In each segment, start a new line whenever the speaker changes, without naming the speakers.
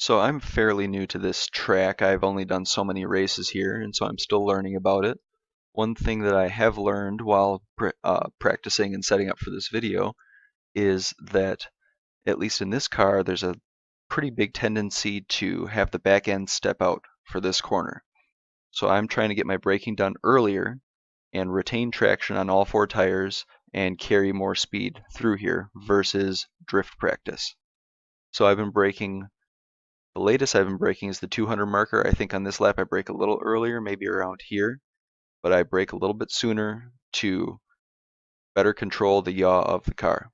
So I'm fairly new to this track. I've only done so many races here, and so I'm still learning about it. One thing that I have learned while practicing and setting up for this video is that, at least in this car, there's a pretty big tendency to have the back end step out for this corner. So I'm trying to get my braking done earlier and retain traction on all four tires and carry more speed through here versus drift practice. So I've been braking. The latest I've been braking is the 200 marker. I think on this lap I brake a little earlier, maybe around here, but I brake a little bit sooner to better control the yaw of the car.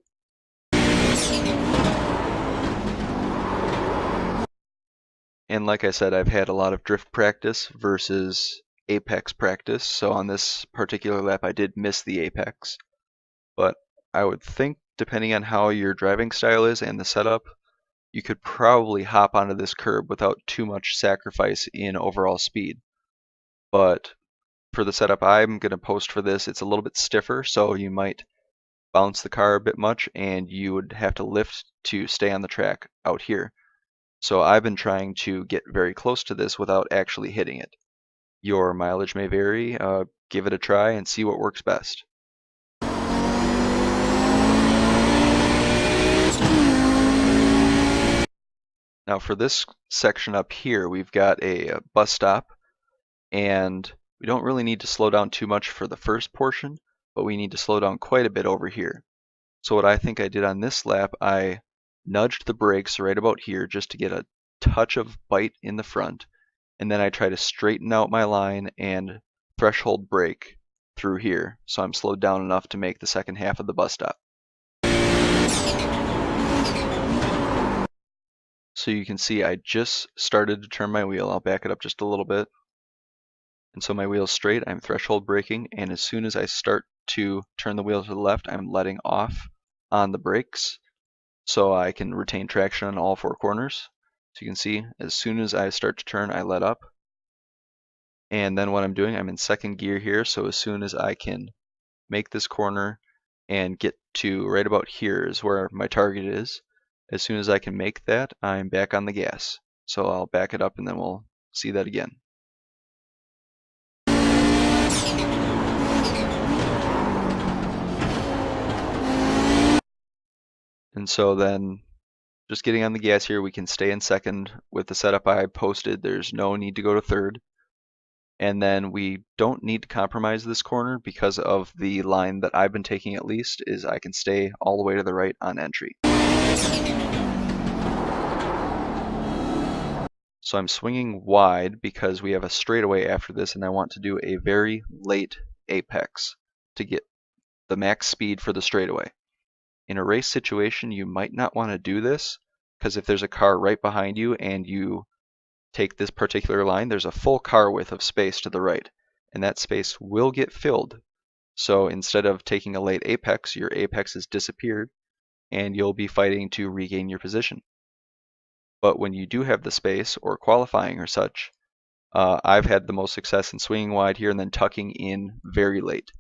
And like I said, I've had a lot of drift practice versus apex practice, so on this particular lap I did miss the apex. But I would think, depending on how your driving style is and the setup, you could probably hop onto this curb without too much sacrifice in overall speed. But for the setup I'm going to post for this, it's a little bit stiffer, so you might bounce the car a bit much and you would have to lift to stay on the track out here. So I've been trying to get very close to this without actually hitting it. Your mileage may vary. Give it a try and see what works best. Now for this section up here, we've got a bus stop, and we don't really need to slow down too much for the first portion, but we need to slow down quite a bit over here. So what I think I did on this lap, I nudged the brakes right about here just to get a touch of bite in the front, and then I try to straighten out my line and threshold brake through here, so I'm slowed down enough to make the second half of the bus stop. So you can see I just started to turn my wheel. I'll back it up just a little bit. And so my wheel's straight, I'm threshold braking, and as soon as I start to turn the wheel to the left, I'm letting off on the brakes so I can retain traction on all four corners. So you can see, as soon as I start to turn, I let up. And then what I'm doing, I'm in second gear here, so as soon as I can make this corner and get to right about here is where my target is. As soon as I can make that, I'm back on the gas. So I'll back it up and then we'll see that again. And so then, just getting on the gas here, we can stay in second. With the setup I posted, there's no need to go to third. And then we don't need to compromise this corner because of the line that I've been taking, at least, is I can stay all the way to the right on entry. So I'm swinging wide because we have a straightaway after this and I want to do a very late apex to get the max speed for the straightaway. In a race situation, you might not want to do this because if there's a car right behind you and you take this particular line, there's a full car width of space to the right, and that space will get filled. So instead of taking a late apex, your apex has disappeared and you'll be fighting to regain your position. But when you do have the space or qualifying or such, I've had the most success in swinging wide here and then tucking in very late.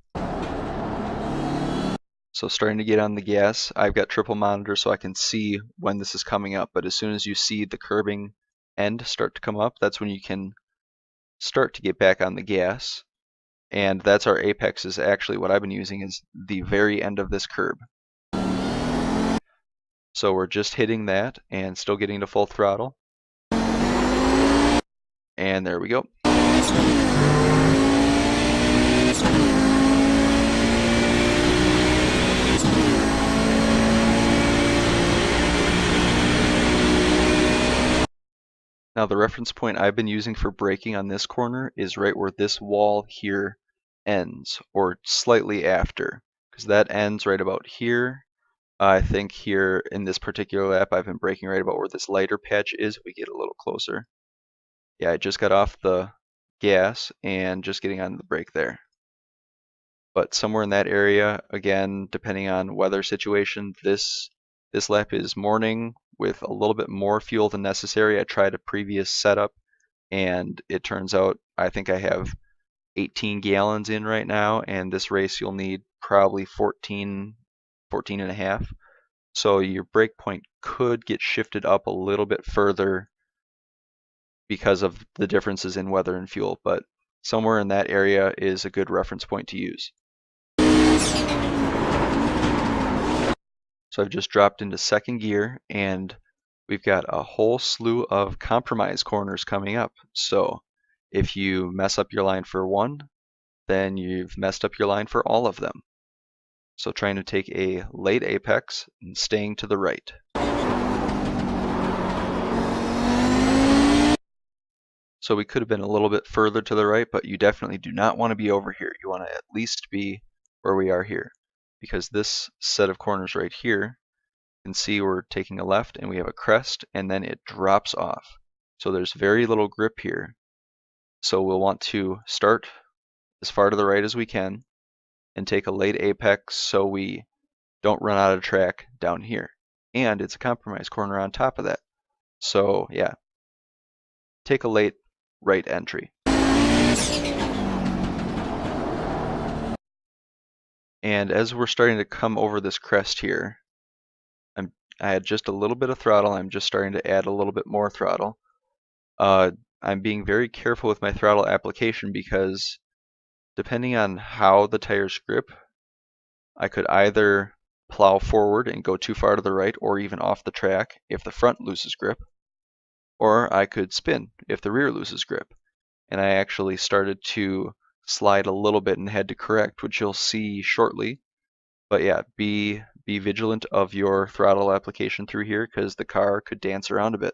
So starting to get on the gas, I've got triple monitor so I can see when this is coming up, but as soon as you see the curbing end start to come up, that's when you can start to get back on the gas. And that's our apex. Is actually what I've been using is the very end of this curb. So we're just hitting that and still getting to full throttle. And there we go. Now the reference point I've been using for braking on this corner is right where this wall here ends, or slightly after, because that ends right about here. I think here in this particular lap I've been braking right about where this lighter patch is. We get a little closer. Yeah, I just got off the gas and just getting on the brake there. But somewhere in that area, again, depending on weather situation, this lap is morning with a little bit more fuel than necessary. I tried a previous setup and it turns out I think I have 18 gallons in right now, and this race you'll need probably 14 and a half. So your brake point could get shifted up a little bit further because of the differences in weather and fuel, but somewhere in that area is a good reference point to use. So I've just dropped into second gear, and we've got a whole slew of compromise corners coming up. So if you mess up your line for one, then you've messed up your line for all of them. So trying to take a late apex and staying to the right. So we could have been a little bit further to the right, but you definitely do not want to be over here. You want to at least be where we are here, because this set of corners right here, you can see we're taking a left and we have a crest and then it drops off. So there's very little grip here. So we'll want to start as far to the right as we can and take a late apex so we don't run out of track down here. And it's a compromise corner on top of that. So yeah, take a late right entry. And as we're starting to come over this crest here, I had just a little bit of throttle. I'm just starting to add a little bit more throttle. I'm being very careful with my throttle application because depending on how the tires grip, I could either plow forward and go too far to the right or even off the track if the front loses grip, or I could spin if the rear loses grip. And I actually started to slide a little bit and had to correct, which you'll see shortly. But yeah, be vigilant of your throttle application through here because the car could dance around a bit.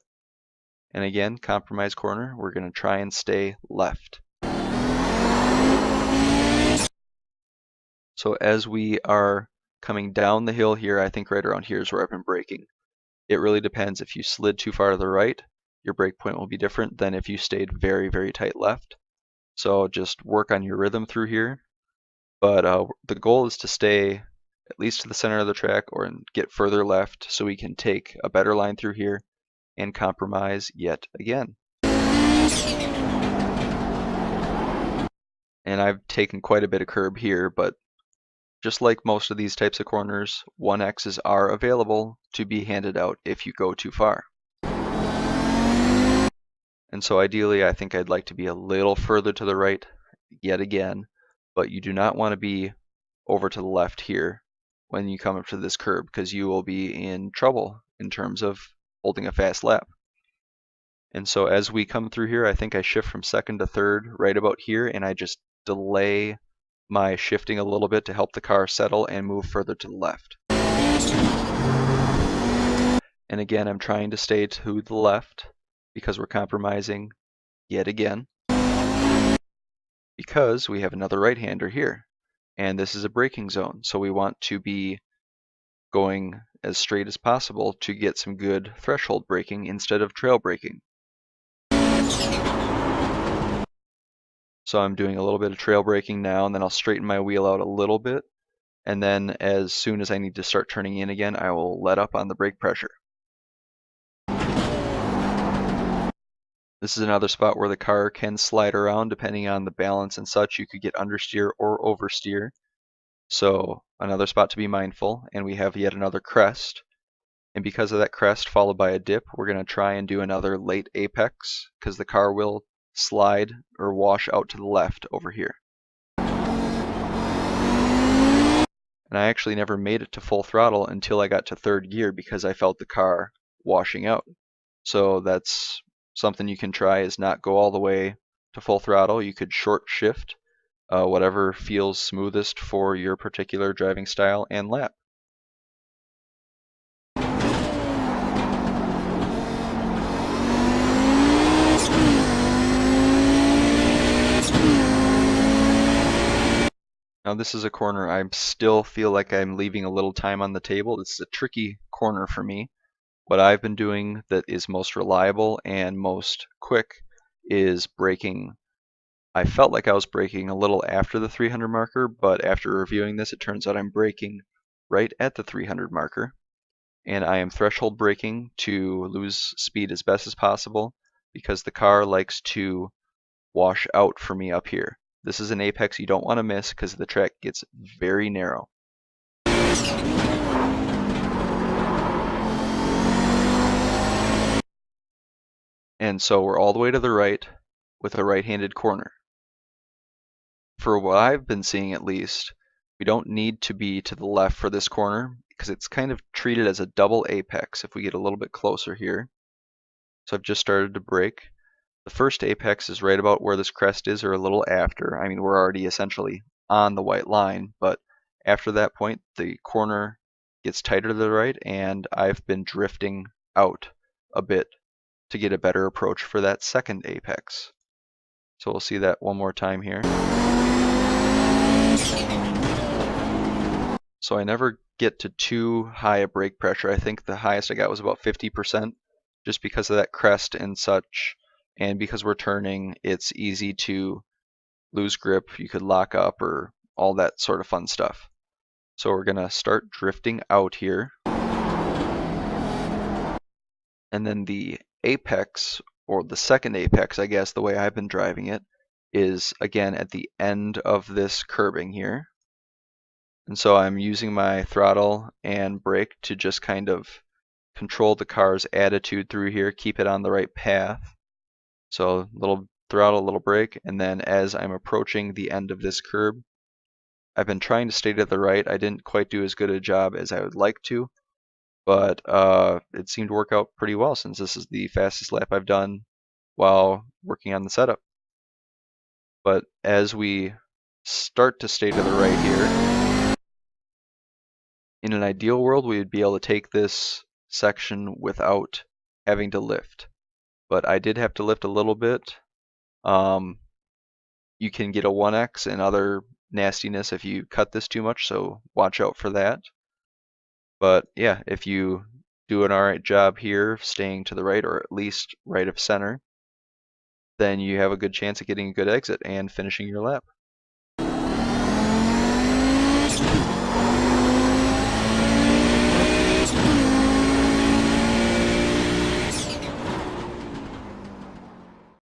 And again, compromise corner, we're going to try and stay left. So as we are coming down the hill here, I think right around here is where I've been braking. It really depends. If you slid too far to the right, your brake point will be different than if you stayed very, very tight left. So just work on your rhythm through here. But the goal is to stay at least to the center of the track or get further left so we can take a better line through here and compromise yet again. And I've taken quite a bit of curb here, but just like most of these types of corners, 1Xs are available to be handed out if you go too far. And so ideally, I think I'd like to be a little further to the right yet again, but you do not want to be over to the left here when you come up to this curb because you will be in trouble in terms of holding a fast lap. And so as we come through here, I think I shift from second to third right about here, and I just delay my shifting a little bit to help the car settle and move further to the left. And again, I'm trying to stay to the left because we're compromising yet again because we have another right-hander here. And this is a braking zone, so we want to be going as straight as possible to get some good threshold braking instead of trail braking. So I'm doing a little bit of trail braking now, and then I'll straighten my wheel out a little bit, and then as soon as I need to start turning in again, I will let up on the brake pressure. This is another spot where the car can slide around depending on the balance and such. You could get understeer or oversteer. So another spot to be mindful, and we have yet another crest. And because of that crest followed by a dip, we're going to try and do another late apex because the car will slide or wash out to the left over here. And I actually never made it to full throttle until I got to third gear because I felt the car washing out. So that's something you can try, is not go all the way to full throttle. You could short shift, whatever feels smoothest for your particular driving style and lap. Now this is a corner I still feel like I'm leaving a little time on the table. This is a tricky corner for me. What I've been doing that is most reliable and most quick is braking. I felt like I was braking a little after the 300 marker, but after reviewing this, it turns out I'm braking right at the 300 marker. And I am threshold braking to lose speed as best as possible because the car likes to wash out for me up here. This is an apex you don't want to miss because the track gets very narrow. And so we're all the way to the right with a right-handed corner. For what I've been seeing at least, we don't need to be to the left for this corner because it's kind of treated as a double apex if we get a little bit closer here. So I've just started to brake. The first apex is right about where this crest is or a little after. I mean, we're already essentially on the white line, but after that point, the corner gets tighter to the right and I've been drifting out a bit to get a better approach for that second apex. So we'll see that one more time here. So I never get to too high a brake pressure. I think the highest I got was about 50%, just because of that crest and such. And because we're turning, it's easy to lose grip. You could lock up or all that sort of fun stuff. So we're gonna start drifting out here. And then the apex, or the second apex, I guess, the way I've been driving it, is again at the end of this curbing here. And so I'm using my throttle and brake to just kind of control the car's attitude through here, keep it on the right path. So little throttle, little brake, and then as I'm approaching the end of this curb, I've been trying to stay to the right. I didn't quite do as good a job as I would like to, but it seemed to work out pretty well since this is the fastest lap I've done while working on the setup. But as we start to stay to the right here, in an ideal world, we would be able to take this section without having to lift. But I did have to lift a little bit. You can get a 1x and other nastiness if you cut this too much, so watch out for that. But yeah, if you do an alright job here, staying to the right or at least right of center, then you have a good chance of getting a good exit and finishing your lap.